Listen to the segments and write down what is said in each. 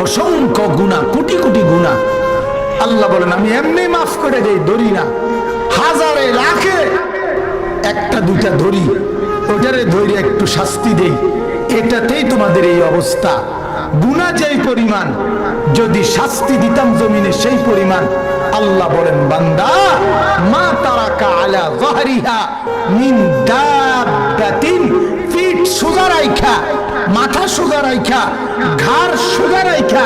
অসংখ্য গুনাহ, কোটি কোটি গুনাহ। আল্লাহ বলেন আমি এমনি মাফ করে দেই, ধরি না। হাজারে লাখে একটা দুইটা ধরি, ওটারে ধরে একটু শাস্তি দেই, এটাতেই তোমাদের এই অবস্থা। গুনাহ যেই পরিমাণ, যদি শাস্তি দিতাম জমিনে সেই পরিমাণ, আল্লাহ বলেন বান্দা মা তারাকা আলা যাহরিহা মিন দাব্বাতিন, ফিট সোজা রাইখা, মাথা সোজা রাইখা, ঘাড় সোজা রাইখা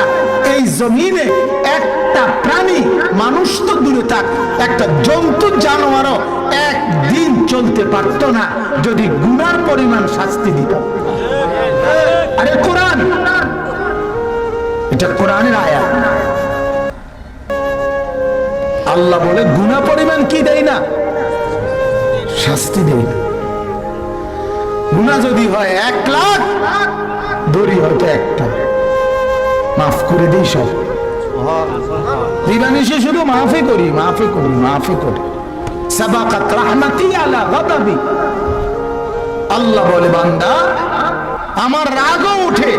এই জমিনে একটা প্রাণী, মানুষ তো দূরে থাক, একটা জন্তু জানোয়ারও একদিন চলতে পারতো না যদি গুনার পরিমাণ শাস্তি দিত। আরে কোরআন, এটা কোরআনের আয়াত। আল্লাহ বলে গুনাহ পরিমাণ কি দেয় না, শাস্তি দেয় না। গুনাহ যদি হয় 1 লাখ, ধরি হয়তো একটা, মাফ করে দিই সব। দিবানিশে শুধু মাফি করি, মাফি করি, মাফি করি। সাবাকাত রাহমাতি আলা গাদাবি। আল্লাহ বলে বান্দা আমার রাগও ওঠে,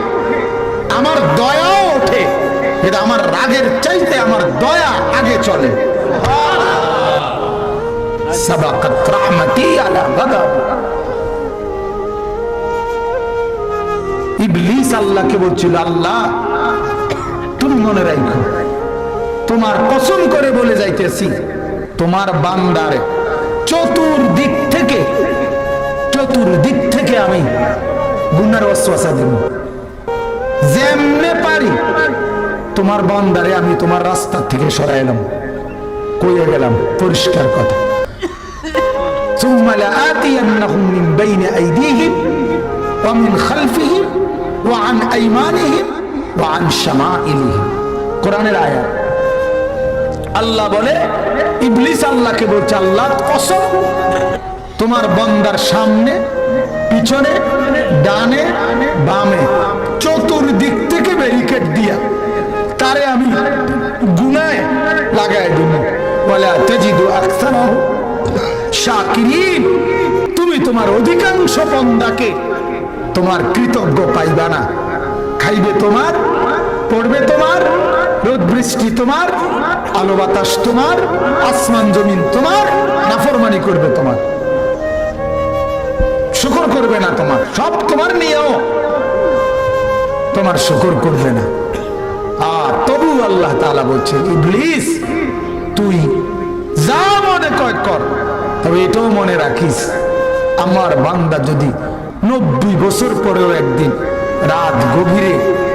আমার দয়াও ওঠে, কিন্তু আমার রাগের চাইতে আমার দয়া আগে চলে। সাবাকাত রাহমাতি আলা গাদাবি। ইবলিস আল্লাহকে বলছিল আল্লাহ তুমি মনে রাখো, তোমার কসম করে বলে যাইতেছি, তোমার বান্দার চতুর্দিক থেকে আমি গুনার ওয়াসওয়াসা দেব। যেমনে পারি তোমার বান্দারে আমি তোমার রাস্তা থেকে সরাইলাম, কইয়া গেলাম পরিষ্কার কথা। সুম্মা লাআতিয়ান্নাহুম মিন বাইনি আইদিহিম ওয়া মিন খালফিহিম ওয়া আন আইমানিহিম ওয়া আন শামাইলিহিম। কোরআনের আয়াত। আল্লাহ বলে, ইবলিস আল্লাহকে বলছে আল্লাহ কসম, তোমার বান্দার সামনে, পিছনে, ডানে, বামে, চতুর্দিক থেকে ব্যারিকেড দিয়া তারে আমি গুনায় লাগাই দেব। ওয়ালা তাজিদু আকসারাহুম শাকিরিন। তুমি তোমার অধিকাংশ বান্দাকে তোমার কৃতজ্ঞ পাইবা না। খাইবে তোমার, পড়বে তোমার, রোদ বৃষ্টি তোমার, আলো বাতাস তোমার, আসমান জমিন তোমার, নাফরমানি করবে তোমার, শুকর করবে না তোমার, সব তোমার নিয়েও তোমার শুকর করবে না। আর তবু আল্লাহ তাআলা বলছে ইবলিস তুই যা মনে কর, তবে এটাও মনে রাখিস আমার বান্দা যদি 90 বছর পরেও একদিন রাত গভীরে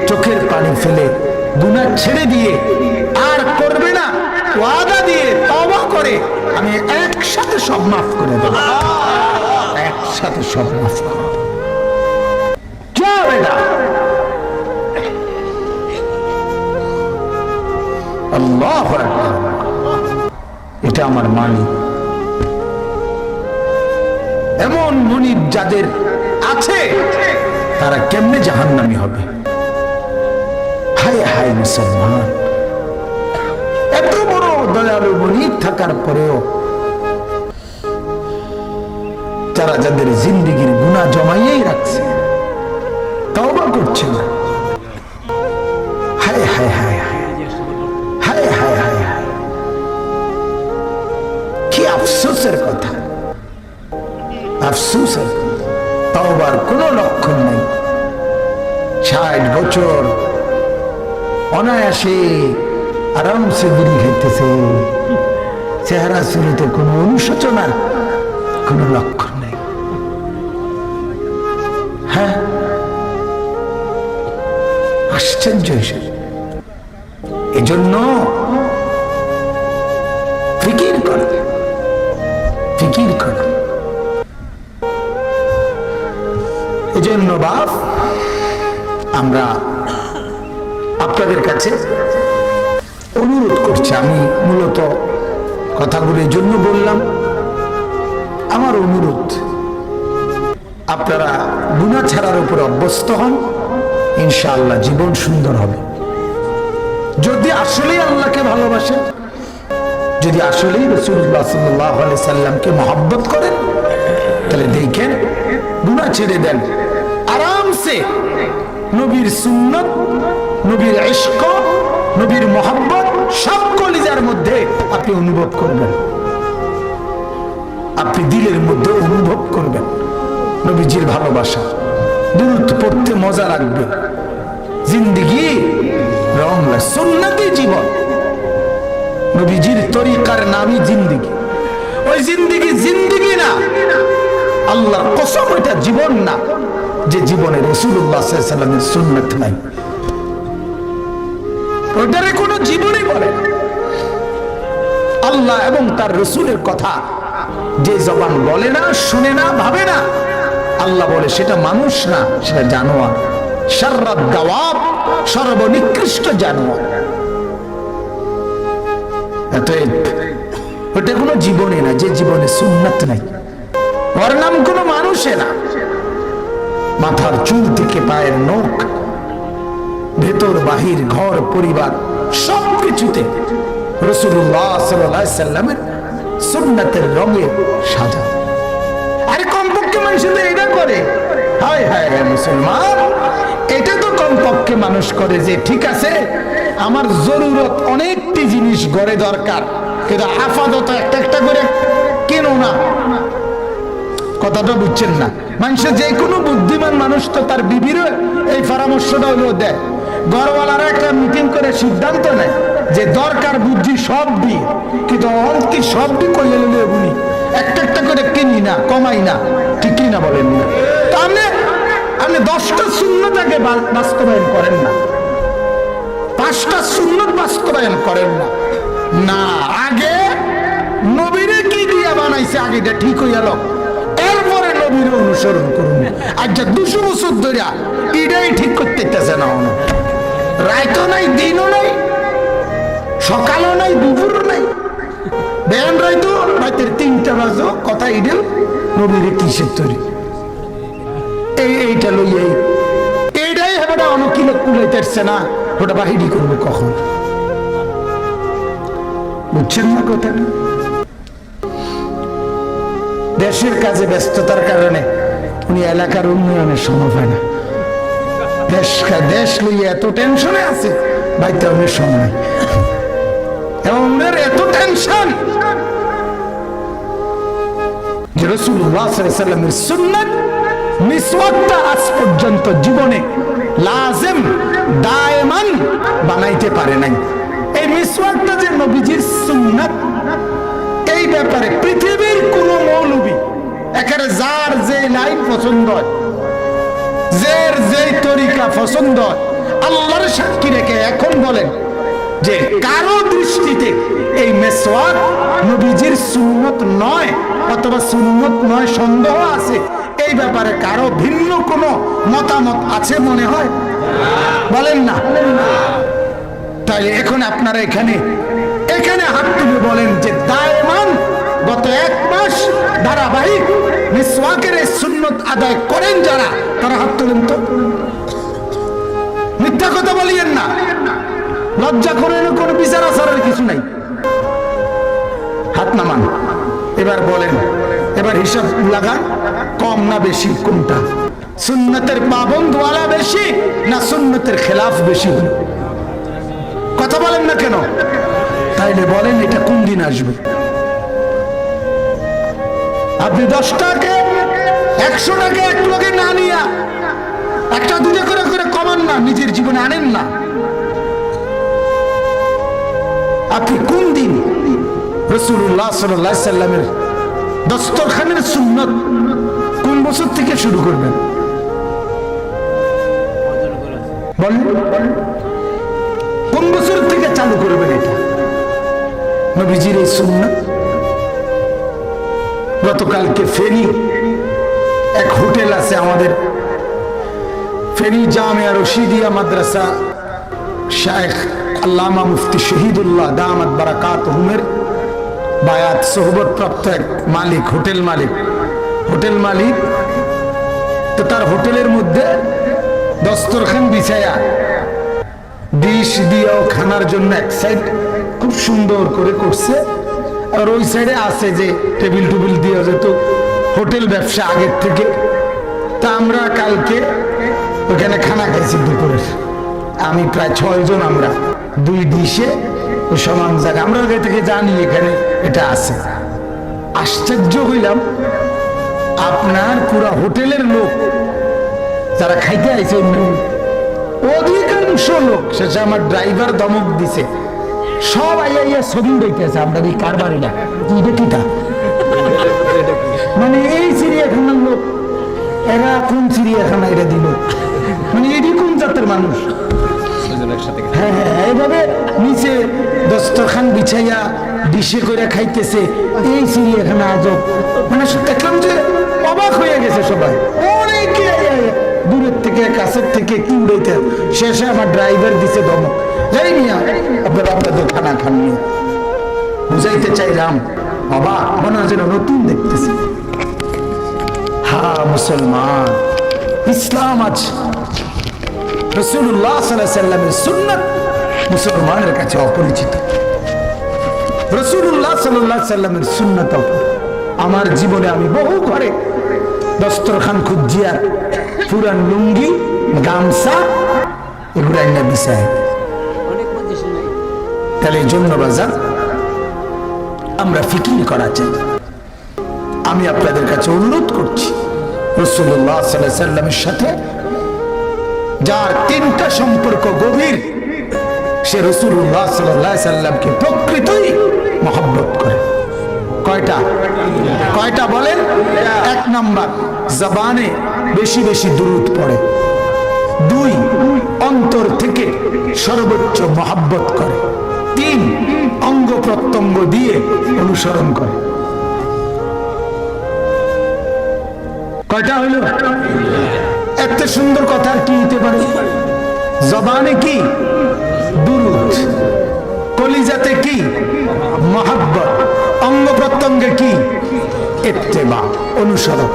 চোখের পানি ফেলে গুনাহ ছেড়ে দিয়ে আর করবে না, ওয়াদা দিয়ে তওবা করে, আমি একসাথে সব মাফ করে দেব, একসাথে সব মাফ করে দেব। যাবে না। আল্লাহু আকবার। এটা আমার মালিক। এমন মুনিব যাদের আছে তারা কেমনে জাহান্নামী হবে? হায় হায় মুসলমান, এত বড় দয়ালু মুনিব থাকার পরেও যারা যাদের জিন্দেগির গুনাহ জমাইয়েই রাখছে, তওবা করছে না। হায় হায় হায় হায় হায় হায় হায় হায়, কি আফসোসের কথা, আফসোসের। তওবার কোনো লক্ষণ নেই। 60 বছর অনায়াসে আরামসে বিড়ি খাইতেছে, চেহারা চুরিতে কোনো অনুশোচনার কোনো লক্ষণ নেই। হ্যাঁ, আশ্চর্য হিসেবে। এজন্য ফিকির কর, ফিকির কর। এজন্য বাপ, আমরা আপনাদের কাছে অনুরোধ করছি, আমি মূলত কথাগুলো এই জন্য বললাম, আমার অনুরোধ আপনারা গুনাহ ছাড়ার উপর অভ্যস্ত হন, ইনশাআল্লাহ জীবন সুন্দর হবে। যদি আসলেই আল্লাহকে ভালোবাসেন, যদি আসলেই রাসূলুল্লাহ সাল্লাল্লাহু আলাইহি সাল্লামকে মহব্বত করেন, তাহলে দেখেন গুনাহ ছেড়ে দেন, আরামসে নবীর সুন্নত, নবীর ইশক, নবীর মোহাব্বত সব কলিজার মধ্যে আপনি অনুভব করবেন, আপনি দিলের মধ্যে অনুভব করবেন নবীজির ভালোবাসা। দুরূদ পড়তে মজা লাগবে, জিন্দেগি রং লাগবে। সুন্নতি জীবন, নবীজির তরিকার নামই জিন্দেগি। ওই জিন্দেগি জিন্দেগি না, আল্লাহর কসম এটা জীবন না যে জীবনে রাসূলুল্লাহ সাল্লাল্লাহু আলাইহি ওয়াসাল্লামের সুন্নাত নাই। ওটারে কোনো জীবনই বলে না। আল্লাহ এবং তার রাসূলের কথা যে জবান বলে না, শুনে না, ভাবে না, আল্লাহ বলে সেটা মানুষ না, সেটা জানোয়ার। শাররাদ দাওয়াব, সর্বনিকৃষ্ট জানোয়ার। ওটা কোনো জীবনে না যে জীবনে সুন্নাত নাই। ওর নাম কোনো মানুষে না। মাথার চুল থেকে পায়ের নখ, ভেতর বাহির, ঘর পরিবার সবকিছুতে রাসূলুল্লাহ সাল্লাল্লাহু আলাইহি সাল্লামের সুন্নাতের রঙে সাজা। আরে কমপক্ষে মানুষ তো এটা করে। হায় হায় হায় মুসলমান, এটা তো কমপক্ষে মানুষ করে যে ঠিক আছে আমার জরুরত অনেকটি জিনিস ঘরে দরকার, কিন্তু আপাতত একটা একটা করে কেন না। কথাটা বুঝছেন না? মানুষের যে কোনো বুদ্ধিমান মানুষ তো তার বিবির এই পরামর্শটা হলো দেয়। ঘরওয়ালারা একটা মিটিং করে সিদ্ধান্ত নেয় যে দরকার বুদ্ধি সব দিয়ে, কিন্তু অন্তি সব দিয়ে কইলে লইলে বুনি একটা একটা করে কিনি না, কমাই না, ঠিক কিনা বলেন না? তো আপনি 10টা সুন্নতকে বাস্তবায়ন করেন না, 5টা সুন্নত বাস্তবায়ন করেন না। না, আগে নবীরে কি দিয়া বানাইছে আগে এটা ঠিক হইয়া লোক, এরপরে নবীর অনুসরণ করুন। আচ্ছা 200 বছর ধরে এটাই ঠিক করতে ইচ্ছেছে না, রাইতো নাই, দিনও নাই, সকালও নাই, দুপুর নাই, বেন রাইতো রাতের 3টা বাজো কথা ইডেল নবীরে কিসের তৈরি এইটা লইয়া এইটাই হবে না। অনকিলে কুলাইতেছে না, ওটা বাহিরি করবে কখন? বুঝছেন না কথাটা? দেশের কাজে ব্যস্ততার কারণে উনি এলাকার উন্নয়নের সময় পায় না। দেশ লইয়া এত টেনশনে আছে, বাইতে অনেক সময় এবং এত টেনশন যে রাসূলুল্লাহ সাল্লাল্লাহু আলাইহি ওয়াসাল্লামের সুন্নাত মিসওয়াকটা আজ পর্যন্ত জীবনে লাজিম দায়মান বানাইতে পারে নাই। এই মিসওয়াকটা যে নবীজির সুন্নাত, এই ব্যাপারে পৃথিবীর কোন মৌলবী একেবারে যার যে লাইন পছন্দ হয়, যার যে তরিকা পছন্দ হয়, আল্লাহর সাক্ষী রেখে এখন বলেন যে কারো দৃষ্টিতে এই মিসওয়াক নবীজির সুন্নত নয় অথবা সুন্নত নয় সন্দেহ আছে, এই ব্যাপারে কারো ভিন্ন কোনো মতামত আছে মনে হয়? বলেন না। তাই এখন আপনারা এখানে হাত তুলে বলেন যে দায়মান গত 1 মাস ধারাবাহিক মিসওয়াকের এই সুন্নত আদায় করেন যারা, তারা হাত তুলেন তো। মিথ্যা কথা বলিয়েন না, লজ্জা করেন, কোনো বিচার আচারের কিছু নাই। হাত নামান, এবার বলেন, এবার হিসাব লাগান, কম না বেশি কোনটা? সুন্নতের পাবন্দওয়ালা বেশি না সুন্নতের খেলাফ বেশি? কথা বলেন না কেন? তাইলে বলেন এটা কোন দিন আসবে? আপনি 10 টাকা 100 টাকা এক লোকে না নিয়া একটা দুটো করে করে কমান না, নিজের জীবনে আনেন না। আপনি কোন দিন রাসূলুল্লাহ সাল্লাল্লাহু আলাইহি সাল্লামের দস্তরখানের সুন্নত কোন বছর থেকে শুরু করবেন? বলেন কোন বছর থেকে চালু করবেন এটা নবীজির এই সুন্নাত? গতকালকে ফেনী এক হোটেল আছে আমাদের, ফেনী জামিয়া রশিদিয়া মাদ্রাসা, শায়েখ আল্লামা মুফতি শহীদুল্লাহ দামাত বারাকাতুহুমের বায়াত সোহবত প্রাপ্ত এক মালিক, হোটেল মালিক। তো তার হোটেলের মধ্যে দস্তরখান বিছায়া ডিশ দিয়েও খানার জন্য এক সাইড খুব সুন্দর করে করছে, আর ওই সাইডে আছে যে টেবিল টুবিল দিয়ে, যেত হোটেল ব্যবসা আগের থেকে। তা আমরা কালকে ওখানে খানা খাইছি দুপুরের, আমি প্রায় 6 জন, আমরা 2 ডিশে সমান জায়গা, আমরা ওখান থেকে জানি এখানে এটা আছে। আশ্চর্য হইলাম, আপনার পুরা হোটেলের লোক যারা খাইতে আইছে অধিকাংশ লোক, শেষে আমার ড্রাইভার ধমক দিছে, সব আইয়া ছবি দেখতেছে। আমরা এই কারবারি না কিটা, মানে এই চিড়িয়াখানার লোক, এরা কোন চিড়িয়াখানা এটা দিল, মানে এটি কোন জাতের মানুষ? হ্যাঁ হ্যাঁ, এইভাবে নিচে দস্তরখান বিছাইয়া ডিশে করে খাইতেছে, এই চিড়িয়াখানা আজব। মানে দেখলাম যে অবাক হয়ে গেছে সবাই, অনেকে দূরের থেকে কাছের থেকে কি উড়াইতে। শেষে আমার ড্রাইভার দিছে ধমক, যাই নিয়া আপনারা আপনাদের খানা খান নিয়ে। বুঝাইতে চাইলাম বাবা, মনে হয় যেন নতুন দেখতেছি। হ্যাঁ মুসলমান, ইসলাম আছে, রাসূলুল্লাহ সাল্লাল্লাহু আলাইহি ওয়াসাল্লামের সুন্নাত মুসলমানের কাছে অপরিচিত। রাসূলুল্লাহ সাল্লাল্লাহু আলাইহি ওয়াসাল্লামের সুন্নাত আমার জীবনে আমি বহু ঘরে দস্তরখান খুঁজিয়া পুরান লুঙ্গি গামছা এগুলো আইনা বিছায়। তাহলে এই জন্য বাজার আমরা ফিকির করা চাই। আমি আপনাদের কাছে অনুরোধ করছি, রাসূলুল্লাহ সাল্লাল্লাহু আলাইহি ওয়াসাল্লামের সাথে যার 3টা সম্পর্ক গভীর, সে রাসূলুল্লাহ সাল্লাল্লাহু আলাইহি ওয়াসাল্লামকে প্রকৃতই মহব্বত করে। কয়টা বলেন? 1 নাম্বার, জবানে বেশি বেশি দুরূদ পড়ে। 2, অন্তর থেকে সর্বোচ্চ মহব্বত করে। 3, অঙ্গ প্রত্যঙ্গ দিয়ে অনুসরণ করে। কয়টা হইল? এত সুন্দর কথা কি হতে পারে? জবানে কি? দুরূদ। কলিজাতে কি? মহব্বত। অঙ্গ প্রত্যঙ্গে কি? ইত্তেবা, অনুসরণ।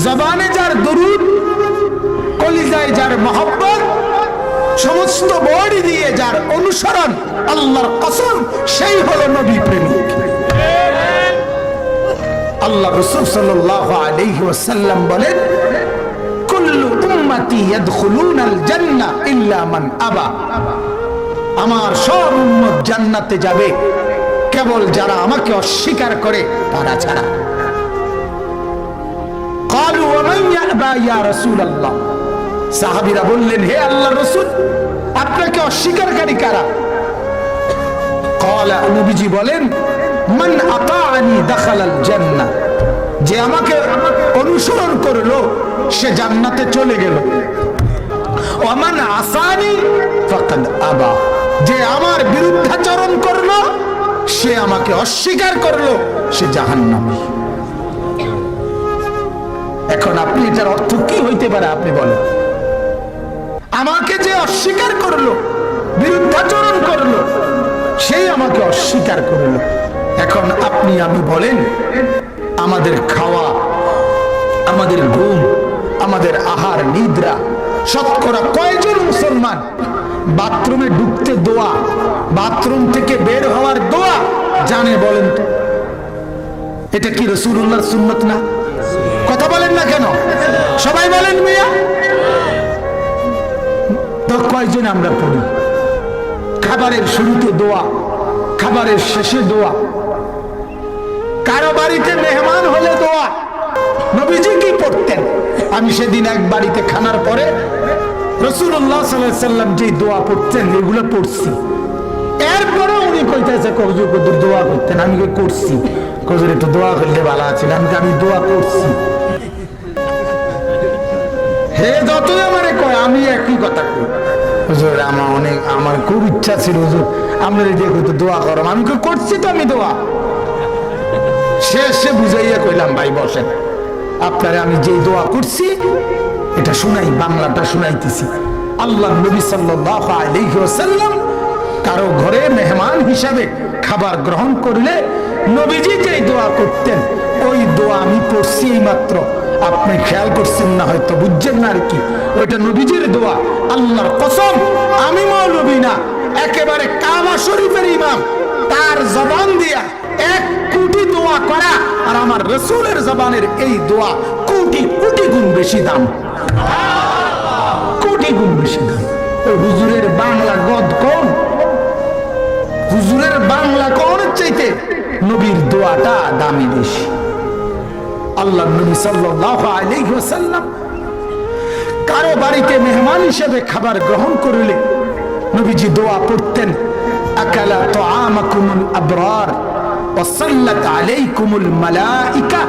জবানে যার দুরূদ, কলিজায় যার মহব্বত, সমস্ত বডি দিয়ে যার অনুসরণ, আল্লাহর কসম সেই হলো নবী প্রেমিক। আল্লাহ রাসূল সাল্লাল্লাহু আলাইহি ওয়াসাল্লাম বলেন, কুল্লু উম্মতি ইয়াদখুলুনাল জান্নাহ ইল্লা মান আবা। আমার সব উম্মত জান্নাতে যাবে, কেবল যারা আমাকে অস্বীকার করে তারা ছাড়া। ক্বালু ওয়া মান ইয়াবা ইয়া রাসূলুল্লাহ। সাহাবীরা বললেন, হে আল্লাহর রাসূল, আপনাকে অস্বীকারী কারা? ক্বালা, নবীজি বলেন, মান আতাআনি দাখালাল জান্নাহ। যে আমাকে অনুসরণ করলো সে জান্নাতে চলে গেল। ওয়া মান আসানি ফাকাদ আবা। যে আমার বিরুদ্ধাচরণ করলো, সে আমাকে অস্বীকার করলো, সে জাহান্নামী। এখন আপনি এটার অর্থ কি হইতে পারে আপনি বলেন? আমাকে যে অস্বীকার করলো, বিরুদ্ধাচরণ করলো, সেই আমাকে অস্বীকার করলো। এখন আপনি আমি বলেন, আমাদের খাওয়া, আমাদের ঘুম, আমাদের আহার নিদ্রা, শতকরা কয়জন মুসলমান বাথরুমে ঢুকতে দোয়া, বাথরুম থেকে বের হওয়ার দোয়া জানে বলেন তো? এটা কি রাসূলুল্লাহর সুন্নাত না? কথা বলেন না কেন? সবাই বলেন মিয়া। তো কয়জন আমরা পড়ি? খাবারের শুরুতে দোয়া, খাবারের শেষে দোয়া, কারো বাড়িতে মেহমান হলে দোয়া। নবীজি কি পড়তেন? আমি সেদিন এক বাড়িতে খানার পরে রাসূলুল্লাহ সাল্লাল্লাহু আলাইহি ওয়াসাল্লাম যে দোয়া পড়তেন এগুলো পড়ছি। এরপরে উনি কইতেছে কবজুর কদুর দোয়া করতেন। আমি কি করছি? কবজুর একটু দোয়া করলে ভালো আছিল। আমি দোয়া করছি। হে যতই আমারে কয় আমি একই কথা কই, হুজুর আমার খুব ইচ্ছা ছিল হুজুর আমরা দেখো তো দোয়া করো। আমি করছি তো, আমি দোয়া শেষে বুঝাইয়া কইলাম, ভাই বসেন, আপনারে আমি যে দোয়া করছি এটা শুনাই, বাংলাটা শুনাইতেছি। আল্লাহ নবী সাল্লাল্লাহু আলাইহি ওয়াসাল্লাম কারো ঘরে মেহমান হিসাবে খাবার গ্রহণ করলে নবীজি যে দোয়া করতেন ওই দোয়া আমি পড়ছি মাত্র। আপনি খেয়াল করছেন না, হয়তো বুঝছেন না আর কি। ওইটা নবীজির দোয়া। আল্লাহর কসম, আমি মৌলবী না, একেবারে কাবা শরীফের ইমাম, তার জবান দিয়া 1 কোটি দোয়া করা আর আমার রাসূলের জবানের এই দোয়া কোটি কোটি গুণ বেশি দাম। কোটি গুণ বেশি দাম। ওই হুজুরের বাংলা গদ কোন, হুজুরের বাংলা কোন চাইতে নবীর দোয়াটা দামি বেশি। আল্লাহ নবী সাল্লাল্লাহু আলাইহি ওয়াসাল্লাম কারো বাড়িতে মেহমান হিসেবে খাবার গ্রহণ করলে নবীজি দোয়া পড়তেন, আকালা তুআমাকুমুল আবরার ওয়া সাল্লাত আলাইকুমুল মালাইকা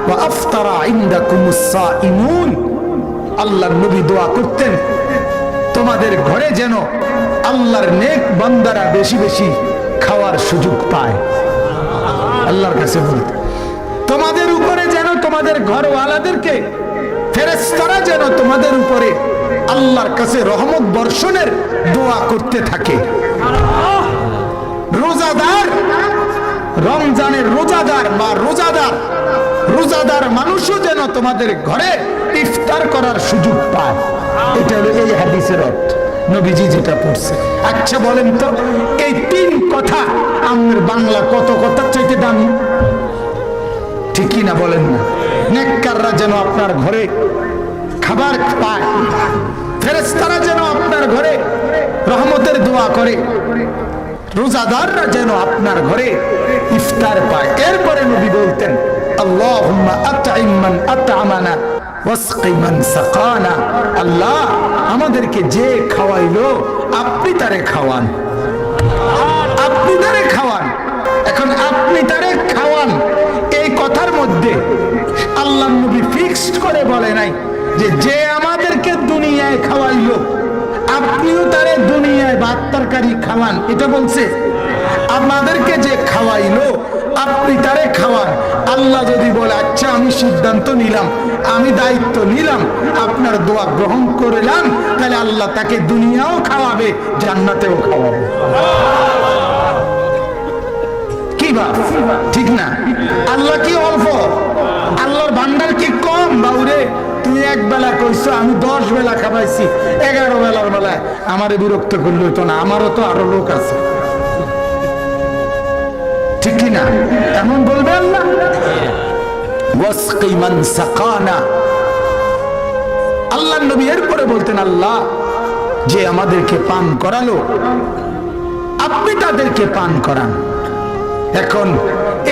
ওয়া আফতারা ইনদাকুমুস সাইমুন। আল্লাহর নবী দোয়া করতেন, তোমাদের ঘরে যেন আল্লাহর নেক বান্দারা বেশি বেশি খাওয়ার সুযোগ পায়। আল্লাহর কাছে বলতেন, তোমাদের উপরে যেন, তোমাদের ঘরওয়ালাদেরকে, ফেরেশতারা যেন তোমাদের উপরে আল্লাহর কাছে রহমত বর্ষণের দোয়া করতে থাকে। রোজাদার, রমজানের রোজাদার বা রোজাদার মানুষও যেন তোমাদের ঘরে ইফতার করার সুযোগ পায়। এটা হলো এই হাদিসের অর্থ, নবীজি যেটা পড়ছে। আচ্ছা বলেন তো, এই তিন কথা আমার বাংলা কত কথার চাইতে দামি? ঠিকই না বলেন না? নেককাররা যেন আপনার ঘরে খাবার পায়, ফেরেশতারা যেন আপনার ঘরে রহমতের দোয়া করে, রোজাদাররা যেন আপনার ঘরে ইফতার পায়। এরপরে নবী বলতেন, আল্লাহুম্মা আত'ইম মান আত'আমানা ওয়াসকি মান সাকানা। আল্লাহ, আমাদেরকে যে খাওয়াইলো আপনি তারে খাওয়ান, আপনি তারে খাওয়ান। এখন আপনি তারে খাওয়ান, এই কথার মধ্যে আল্লাহ নবী ফিক্সড করে বলে নাই যে যে আমাদেরকে দুনিয়ায় খাওয়াইলো আপনিও তারে দুনিয়ায় ভাত তরকারি খাওয়ান, এটা বলছে। আমাদেরকে যে খাওয়াইলো আপনি তারে খাওয়ান। আল্লাহ যদি বলে আচ্ছা আমি সিদ্ধান্ত নিলাম, আমি দায়িত্ব নিলাম, আপনার দোয়া গ্রহণ করলাম, তাহলে আল্লাহ তাকে দুনিয়াও খাওয়াবে, জান্নাতেও খাওয়াবে। কি বাপ, ঠিক না? আল্লাহ কি অল্প? আল্লাহর ভান্ডার কি কম? বাউরে, তুমি এক বেলা কইছো, আমি 10 বেলা খাবাইছি, 11 বেলার বেলায় আমারে বিরক্ত করলে তো না, আমারও তো আরো লোক আছে, ঠিক কি না? এমন বলবে আল্লাহ। ওয়াসকি মান সাকানা। আল্লাহর নবী এরপরে বলতেন, আল্লাহ যে আমাদেরকে পান করালো আপনি তাদেরকে পান করান। এখন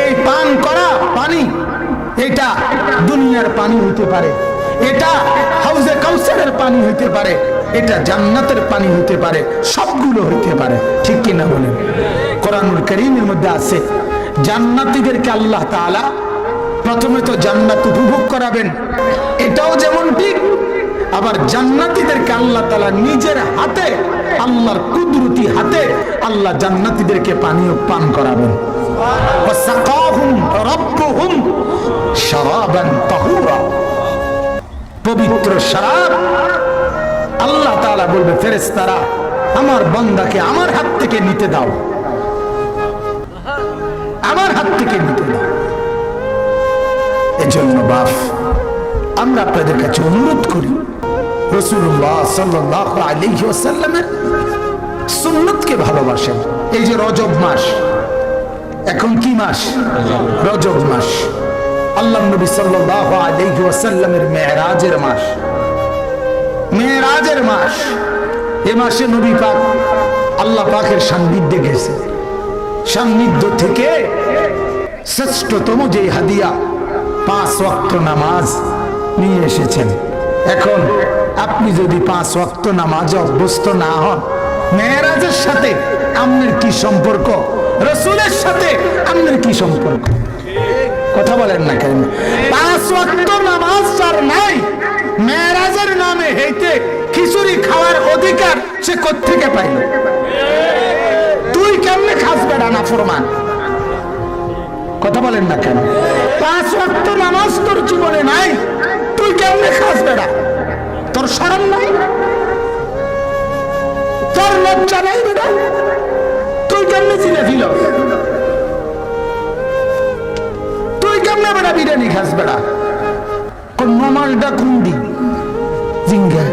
এই পান করা পানি, এটা দুনিয়ার পানি হইতে পারে, এটা হাউজে কাউসারের পানি হইতে পারে, এটা জান্নাতের পানি হইতে পারে, সবগুলো হইতে পারে, ঠিক কিনা বলেন? কোরআনুল কারীমের মধ্যে আছে, জান্নাতীদেরকে আল্লাহ তাআলা প্রথমে তো জান্নাত উপভোগ করাবেন, এটাও যেমন ঠিক। আবার জান্নাতীদেরকে আল্লাহ তাআলা নিজের হাতে, আল্লাহর কুদরতি হাতে আল্লাহ জান্নাতীদেরকে পানীয় পান করাবেন। ওয়াসাকাহুম রাব্বুহুম শারাবান তাহুরা। পবিত্র শরাব আল্লাহ তাআলা বলবে, ফেরেশতারা আমার বান্দাকে আমার হাত থেকে নিতে দাও, আমার হাত থেকে নিতে দাও। এজন্য বাপ, আমরা আপনাদের কাছে অনুরোধ করি, রাসূলুল্লাহ সাল্লাল্লাহু আলাইহি ওয়াসাল্লামের সুন্নতকে ভালোবাসেন। এই যে রজব মাস, এখন কি মাস? রজব মাস। আল্লাহ নবী সাল্লাল্লাহু আলাইহি ওয়াসাল্লামের মেরাজের মাস, মেরাজের মাস। এই মাসে নবী পাক আল্লাহ পাকের সান্নিধ্যে গেছে, সান্নিধ্য থেকে শ্রেষ্ঠতম যে হাদিয়া 5 ওয়াক্ত নামাজ নিয়ে এসেছেন। এখন আপনি যদি 5 ওয়াক্ত নামাজে অভ্যস্ত না হন, মেরাজের সাথে আপনার কি সম্পর্ক? রাসূলের সাথে আপনার কি সম্পর্ক? কথা বলেন না কেন? 5 ওয়াক্ত নামাজ যার নাই, মেরাজের নামে হেইতে খিচুড়ি খাওয়ার অধিকার সে কোত্থেকে পাইল? তুই কেমনে খাস বেড়া নাফরমান? কথা বলেন না কেন? 5 ওয়াক্ত নামাজ তোর জীবনে নাই, তুই কেমনে খাস বেড়া? তোর শরম নাই? তোর লজ্জা নাই বেড়া? তুই কেমনে জিলাফিল? তুই কেমনে বেড়া বিরিয়ানি খাস বেড়া? কোন নামাজটা কোন দিন? জিঙ্গা।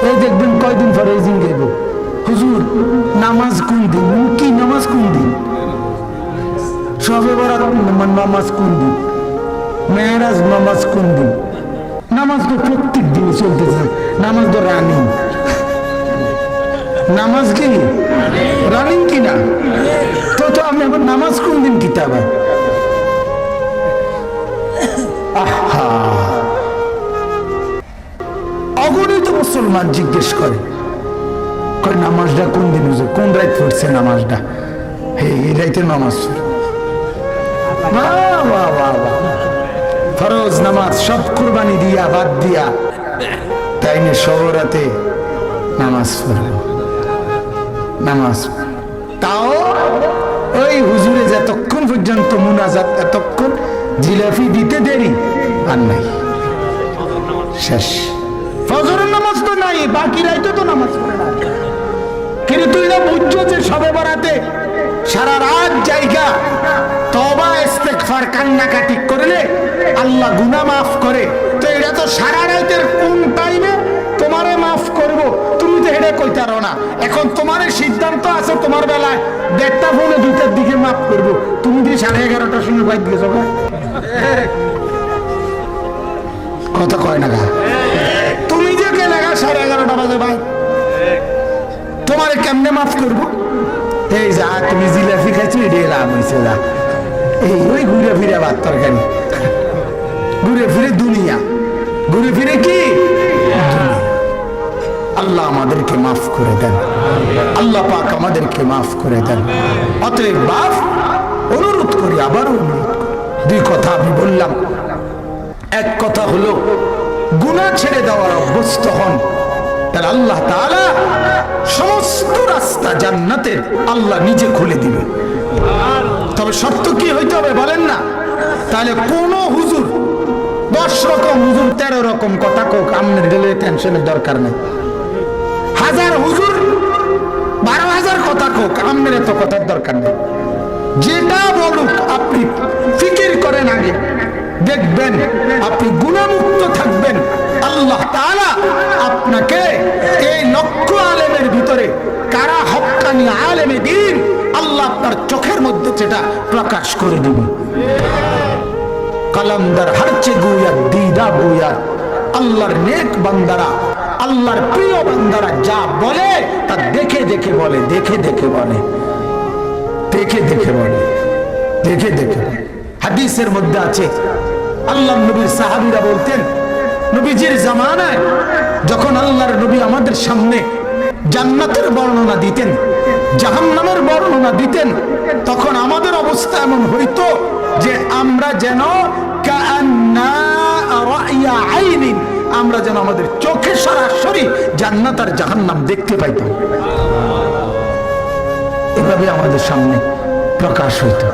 এই দেখবেন কয়দিন পরে জিঙ্গাইব, হুজুর নামাজ কোন দিন? কি নামাজ কোন দিন? শবে বরাত নামাজ কোন দিন? মেরাজ নামাজ কোন দিন? নামাজ তো প্রত্যেক দিন চলতেছে, নামাজ তো রানিং, নামাজ কি রানিং কিনা? তো তো আমি এখন নামাজ কোন দিন কিতাব? আহা, অগণিত মুসলমান জিজ্ঞেস করে নামাজটা কোন দিন হুজুর, কোন রাত পড়ছে নামাজটা? এই রাইতে নামাজ ফরজ নামাজ সব কুরবানি দিয়া বাদ দিয়া তাই না সবরাতে নামাজ পড়বে, নামাজ তাও ওই হুজুরে যতক্ষণ পর্যন্ত মুনাজাত, এতক্ষণ জিলাপি দিতে দেরি আর নাই, শেষ। ফজরের নামাজ তো নাই, বাকি রাইতে তো নামাজ পড়ে না। কিন্তু তুই না বুঝছো যে সবে বরাতে সারা রাত জায়গা তওবা ইস্তেগফার কান্নাকাটি করলে আল্লাহ গুনাহ মাফ করে। তো এটা তো সারা রাতের কোন টাইমে তোমারে মাফ করব, তুমি তো এটা কইতে পারো না। এখন তোমার সিদ্ধান্ত আছে, তোমার বেলায় 1:30 পৌনে 2টার দিকে মাফ করব, তুমি যদি 11:30টার সময় বাইর দিয়েছো, কথা কয় না? তুমি যে গেলে 11:30 বাজে ভাই, তোমার কেমনে মাফ করবো? এই যা তুমি জিলাপি খাইছো, এটাই লাভ হয়েছে। যা এই ওই ঘুরে ফিরে ভাত তরকারি, ঘুরে ফিরে দুনিয়া, ঘুরে ফিরে কি আল্লাহ আমাদেরকে মাফ করে দেন, আল্লাহ পাক আমাদেরকে মাফ করে দেন। অতএব বাপ অনুরোধ করি, আবার অনুরোধ করি, দুই কথা আমি বললাম। এক কথা হলো গুনাহ ছেড়ে দেওয়ার অভ্যস্ত হন, তাহলে আল্লাহ তাআলা সমস্ত রাস্তা জান্নাতের আল্লাহ নিজে খুলে দিবে। তবে শর্ত কি হইতে হবে বলেন না? তাহলে কোন হুজুর 10 রকম হুজুর 13 রকম কথা কোক, আপনার দিলে টেনশনের দরকার নেই। 1000 হুজুর 12,000 কথা কোক, আপনার এত কথার দরকার নেই। যেটা বলুক আপনি ফিকির করেন আগে, দেখবেন আপনি গুনাহমুক্ত থাকবেন। আল্লাহ তাআলা আপনাকে এই লক্ষ আলেমের ভিতরে কারা হক্কানি আলেমে দ্বীন, আল্লাহ আপনার চোখের মধ্যে সেটা প্রকাশ করে দিবে। কালামদার হারচে গুয়া দিদা গুয়া, আল্লাহর নেক বান্দারা, আল্লাহর প্রিয় বান্দারা যা বলে তা দেখে দেখে বলে, দেখে দেখে বলে, দেখে দেখে বলে, দেখে দেখে। হাদিসের মধ্যে আছে আল্লাহর নবীর সাহাবীরা বলতেন, নবীজির জামানায় যখন আল্লাহর নবী আমাদের সামনে জান্নাতের বর্ণনা দিতেন, জাহান্নামের বর্ণনা দিতেন, তখন আমাদের অবস্থা এমন হইতো যে আমরা যেন কাআন্না রা'য়া আইনিন, আমরা যেন আমাদের চোখে সরাসরি জান্নাত আর জাহান্নাম দেখতে পাইতাম। এভাবে আমাদের সামনে প্রকাশ হইতো,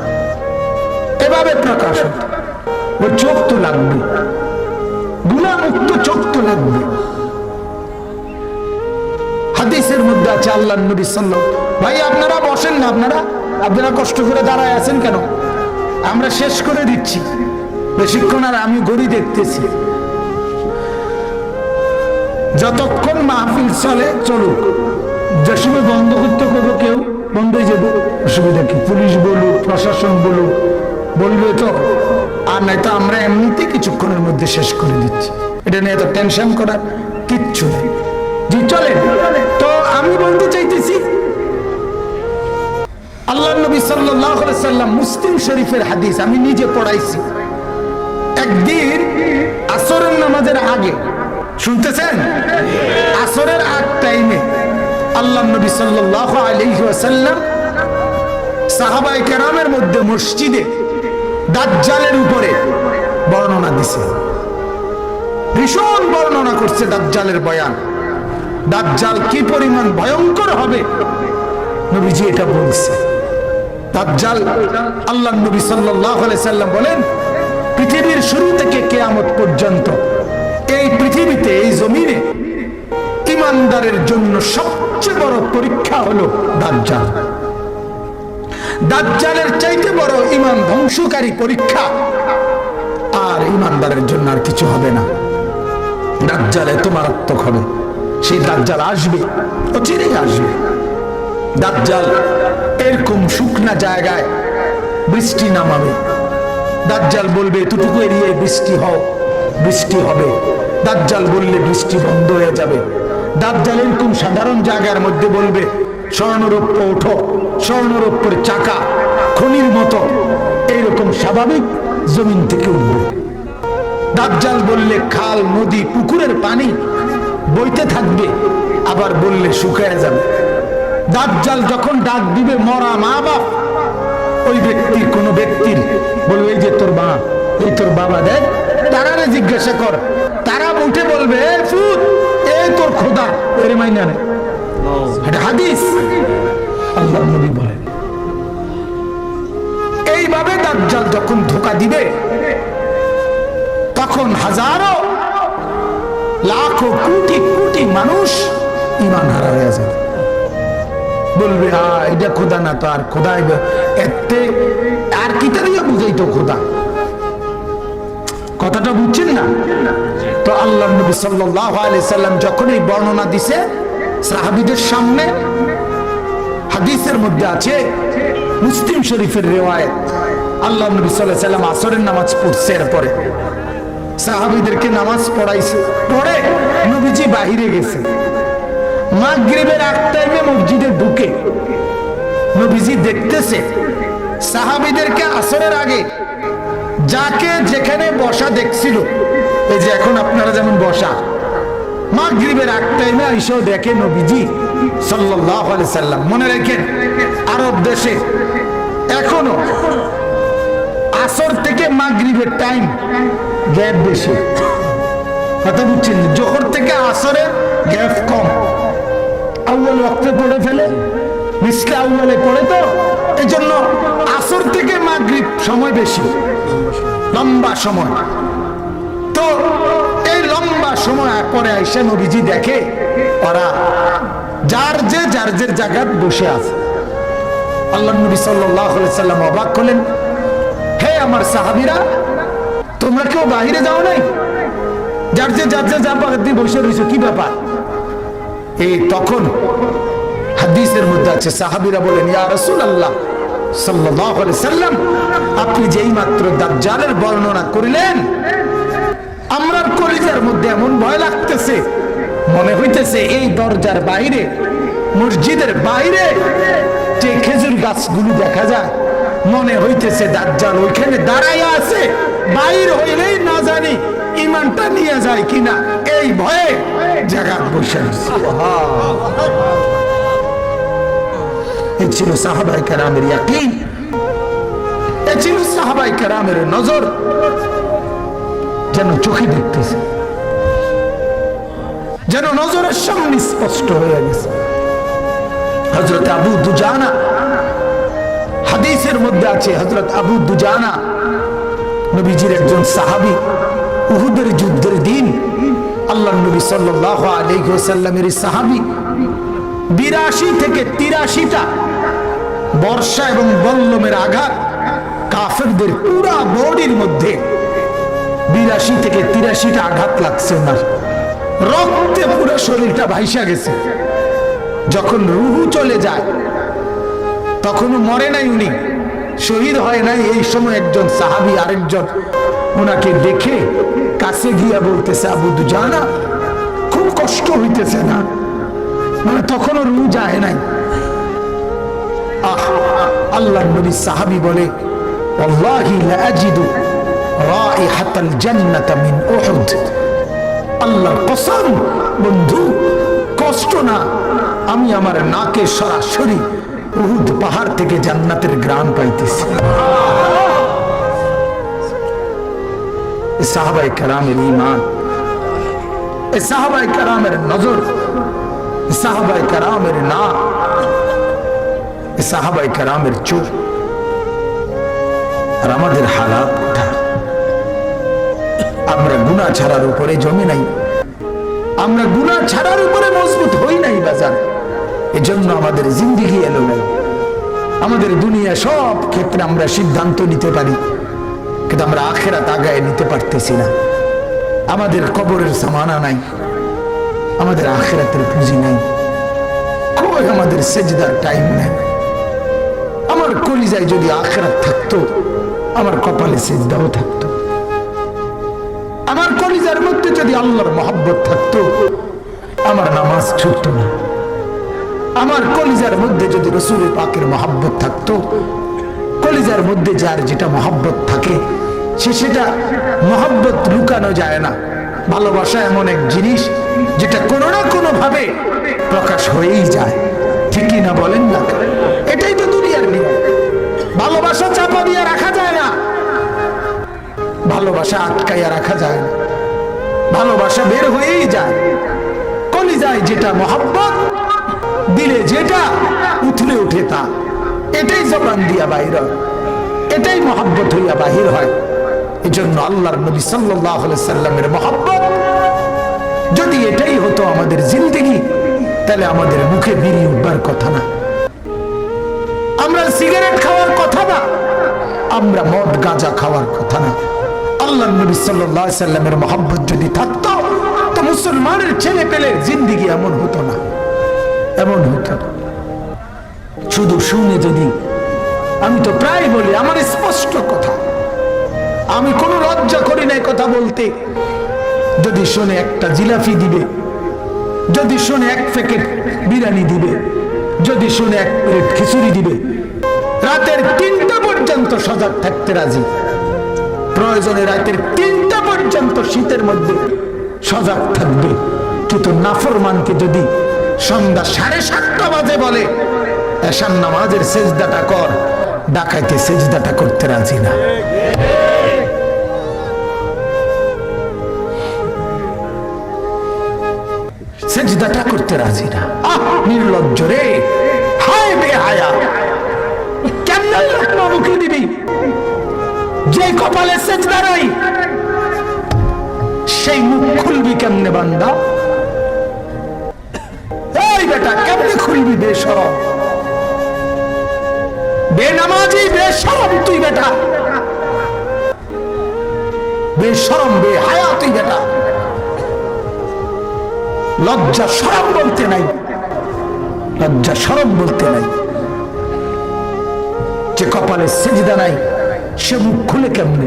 এভাবে প্রকাশ হইতো। ওর চোখ তো লাগবে, গুনাহমুক্ত চোখ তো লাগবে। হাদিসের মধ্যে আছে আল্লাহর নবী সাল্লাল্লাহু, ভাই আপনারা বসেন না, আপনারা কষ্ট করে দাঁড়ায় আছেন কেন? আমরা শেষ করে দিচ্ছি বেশিক্ষণ, আর আমি ঘড়ি দেখতেছি। যতক্ষণ মাহফিল চলে চলুক, যে সময় বন্ধ করতে করবো কেউ বন্ধ হয়ে যাবে, অসুবিধা কি? পুলিশ বলুক, প্রশাসন বলুক, বলবে তো, আর নাই তো আমরা এমনিতে কিছুক্ষণের মধ্যে শেষ করে দিচ্ছি। এটা নিয়ে তো টেনশন করার কিচ্ছু নেই। জি চলেন। তো আমি বলতে চাইতেছি, আল্লাহর নবী সাল্লাল্লাহু আলাইহি সাল্লাম, মুসলিম শরীফের হাদিস, আমি নিজে পড়াইছি। একদিন আসরের নামাজের আগে, শুনতেছেন, আসরের আগ টাইমে আল্লাহর নবী সাল্লাল্লাহু আলাইহি ওয়াসাল্লাম সাহাবায়ে কেরামের মধ্যে মসজিদে দাজ্জালের উপরে বর্ণনা দিছে, ভীষণ বর্ণনা করছে দাজ্জালের বয়ান। দাজ্জাল কি পরিমাণ ভয়ঙ্কর হবে নবীজি এটা বলছে। দাজ্জাল, আল্লাহর নবী সাল্লাল্লাহু আলাইহি সাল্লাম বলেন, পৃথিবীর শুরু থেকে কিয়ামত পর্যন্ত এই পৃথিবীতে, এই জমিনে ঈমানদারের জন্য সবচেয়ে বড় পরীক্ষা হলো দাজ্জাল। দাজ্জালের চাইতে বড় ঈমান ধ্বংসকারী পরীক্ষা আর ঈমানদারের জন্য আর কিছু হবে না। দাজ্জাল এত মারাত্মক হবে, সেই দাজ্জাল আসবে, অচিরেই আসবে। দাজ্জাল এরকম শুকনা জায়গায় বৃষ্টি নামাবে। দাজ্জাল বলবে, এতটুকু এরিয়ায় বৃষ্টি হবে, দাজ্জাল বললে বৃষ্টি বন্ধ হয়ে যাবে। দাজ্জাল এরকম সাধারণ জায়গার মধ্যে বলবে স্বর্ণরৌপ্য ওঠো, স্বর্ণরৌপ্যের চাকা খনির মতো এইরকম স্বাভাবিক জমিন থেকে উঠবে। দাজ্জাল বললে খাল, নদী, পুকুরের পানি বইতে থাকবে, আবার বললে শুকায় যাবে। দাজ্জাল যখন ডাক দিবে মরা মা বাপ, ওই ব্যক্তির কোন ব্যক্তির বলবে এই যে তোর মা, এই তোর বাবা, দেখ তারারে জিজ্ঞাসা কর, তারা উঠে বলবে ফুত এই তোর খোদা, এর মাইনা নেই। এটা হাদিস, আল্লাহর নবী বলেন। এইভাবে দাজ্জাল যখন ধোঁকা দিবে তখন হাজারো লাখো কোটি কোটি মানুষ ঈমান হারা হয়ে যাবে। বলবে এটা খোদা না, তো আর খোদা এতে আর কিটা দিয়ে বুঝাইতো খোদা, কথাটা বুঝছেন না? তো আল্লাহর নবী সাল্লাল্লাহু আলাইহি সাল্লাম যখন এই বর্ণনা দিছে সাহাবীদের সামনে, হাদিসের মধ্যে আছে, মুসলিম শরীফের রিওয়ায়াত, আল্লাহর নবী সাল্লাল্লাহু আলাইহি সাল্লাম আসরের নামাজ পড়ছে, এরপরে সাহাবীদেরকে নামাজ পড়াইছে, পড়ে নবীজি বাহিরে গেছে। মাগরিবের আগ টাইমে মসজিদে ঢুকে নবীজি দেখতেছে সাহাবীদেরকে আসরের আগে যাকে যেখানে বসা দেখছিল, এই যে এখন আপনারা যেমন বসা, মাগরিবের আগ টাইমে আইসাও দেখে নবীজি সাল্লাল্লাহু আলাইহি সাল্লাম। মনে রাখেন আরব দেশে এখনো আসর থেকে মাগরিবের টাইম গ্যাপ বেশি, কথা বুঝছেন? জোহর থেকে আসরের গ্যাপ কম, আউয়াল ওয়াক্তে পড়ে ফেলে, মিসলে আউয়ালে পড়ে, তো এই জন্য আসর থেকে মাগরিব সময় বেশি, লম্বা সময়। তো এই লম্বা সময় পরে আইসা নবীজি দেখে ওরা যার যে জায়গায় বসে আছে। আল্লাহর নবী সাল্লাল্লাহু আলাইহি সাল্লাম অবাক হলেন, হে আমার সাহাবীরা, তোমরা কেউ বাহিরে যাও নাই? যার যে জায়গা দিয়ে বসে রয়েছে, কি ব্যাপার? এই তখন হাদিসের মধ্যে আছে সাহাবীরা বলেন, ইয়া রাসূলুল্লাহ সাল্লাল্লাহু আলাইহি সাল্লাম, আপনি যেই মাত্র দাজ্জালের বর্ণনা করিলেন, আমরার কলিজার মধ্যে এমন ভয় লাগতেছে, মনে হইতেছে এই দরজার বাইরে, মসজিদের বাইরে যে খেজুর গাছগুলো দেখা যায়, মনে হইতেছে দাজ্জাল ওইখানে দাঁড়াইয়া আছে, বাইর হইলেই না জানি ঈমানটা নিয়ে যায় কিনা, এই ভয়ে জায়গা বসে আছে। এই ছিল সাহাবায়ে কেরামের ইয়াকিন, এই ছিল সাহাবায়ে কেরামের নজর, যেন চোখে দেখতেছে, যেন নজরের সামনে স্পষ্ট হয়ে গেছে। হযরত আবু দুজানা, হাদিসের মধ্যে আছে, হযরত আবু দুজানা নবীজির একজন সাহাবী। উহুদের যুদ্ধের দিন আল্লাহর নবী সাল্লাল্লাহু আলাইহি ওয়াসাল্লামের সাহাবী 82 থেকে 83টা বর্ষা এবং বল্লমের আঘাত কাফেরদের পুরা বডির মধ্যে 82 থেকে 83টা আঘাত লাগছে, ওনার রক্তে পুরো শরীরটা ভাইসা গেছে। যখন রুহু চলে যায়, তখনও মরে নাই, উনি শহীদ হয় নাই। এই সময় একজন সাহাবী আরেকজন ওনাকে দেখে কাছে গিয়া বলতেছে, আবু দুজানা, খুব কষ্ট হইতেছে না? মানে তখনও রুহু যায় নাই। আল্লাহর নবী সাহাবী বলে, ওয়াল্লাহি লা আজিদু রাইহাতাল জান্নাতা মিন উহুদ, আল্লাহর কসম বন্ধু, কষ্ট না, আমি আমার নাকে সরাসরি উহুদ পাহাড় থেকে জান্নাতের গ্রাম পাইতেছি। সাহাবায়ে কেরামের ঈমান, সাহাবায়ে কেরামের নজর, সাহাবায়ে কেরামের নাক, সাহাবায়ে কেরামের চোখ। আর আমাদের হালাত কোথায়? আমরা গুনাহ ছাড়ার উপরে জমে নাই, আমরা গুনাহ ছাড়ার উপরে মজবুত হই নাই বাজার। এজন্য আমাদের জিন্দেগি এলোমেলো, আমাদের দুনিয়া সব ক্ষেত্রে আমরা সিদ্ধান্ত নিতে পারি, কিন্তু আমরা আখিরাত আগায় নিতে পারতেছি না। আমাদের কবরের জামানা নাই, আমাদের আখিরাতের পুঁজি নাই, কই আমাদের সেজদার টাইম নাই। আমার কলিজায় যদি আখিরাত থাকতো, আমার কপালে সেজদাও থাকতো। আমার কলিজার মধ্যে যদি আল্লাহর মহব্বত থাকতো, আমার নামাজ ছুটতো না। আমার কলিজার মধ্যে যদি রাসূলের পাকের মহব্বত থাকতো, কলিজার মধ্যে যার যেটা মহব্বত থাকে সেটা মহব্বত লুকানো যায় না। ভালোবাসা এমন এক জিনিস যেটা কোনো না কোনো ভাবে প্রকাশ হয়েই যায়, ঠিকই না বলেন না? এটাই তো দুনিয়ার নিয়ম। ভালোবাসা চাপা দিয়ে রাখা যায় না, ভালোবাসা আটকাইয়া রাখা যায় না, ভালোবাসা বের হয়েই যায়। কলিজায় যেটা মহব্বত, দিলে যেটা উথলে উঠে তা, এটাই জবান দিয়া বাইর হয়, এটাই মহব্বত হইয়া বাহির হয়। এজন্য আল্লাহর নবী সাল্লাল্লাহু আলাইহি সাল্লামের মহব্বত যদি এটাই হতো আমাদের জিন্দেগি, তাহলে আমাদের মুখে বিড়ি উঠবার কথা না, আমরা সিগারেট খাওয়ার কথা না, আমরা মদ গাঁজা খাওয়ার কথা না। আল্লাহর নবী সাল্লাল্লাহু আলাইহি সাল্লামের মহব্বত যদি থাকতো, তো মুসলমানের ছেলে পেলে জিন্দেগি এমন হতো না, এমন হতো না। শুধু শুনে যদি, আমি তো প্রায় বলি, আমার স্পষ্ট কথা, আমি কোনো লজ্জা করি না কথা বলতে, যদি শুনে একটা জিলাপি দিবে, যদি শুনে এক প্যাকেট বিরিয়ানি দিবে, যদি শুনে এক প্লেট খিচুড়ি দিবে, রাতের 3টা পর্যন্ত সজাগ থাকতে রাজি। প্রয়োজনে রাতের 3টা পর্যন্ত শীতের মধ্যে সজাগ থাকবে। কিন্তু নাফরমানকে যদি সন্ধ্যা 7:30 বাজে বলে এশার নামাজের সেজদাটা কর, ডাকাইতে সেজদাটা করতে রাজি না। সেজদাটা করতে রাজি না। নির্লজ্জ রে, হায় বেহায়া, কেমন লোকমা মুখে দিবি যে কপালে সেজদা নাই, সেই মুখ খুলবি কেমনে বান্দা? এই বেটা কেমনে খুলবি? বেশরম, বেনামাজি, বেশরম তুই বেটা, বেশরম বেহায়া তুই বেটা। লজ্জা শরম বলতে নাই, লজ্জা শরম বলতে নাই। যে কপালে সেজদা নাই সে মুখ খুলে কেমনে?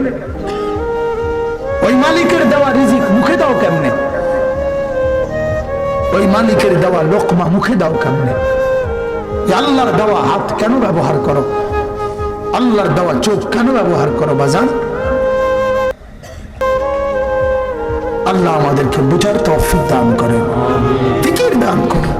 ওই মালিকের দেওয়া রিজিক মুখে দাও কেমনে? ওই মালিকের দেওয়া লোকমা মুখে দাও কেমনে? আল্লাহর দেওয়া হাত কেন ব্যবহার করো? আল্লাহর দেওয়া চোখ কেন ব্যবহার করো বাজান? আল্লাহ আমাদেরকে বুঝার তৌফিক দান করেন, ফিকির দান করেন।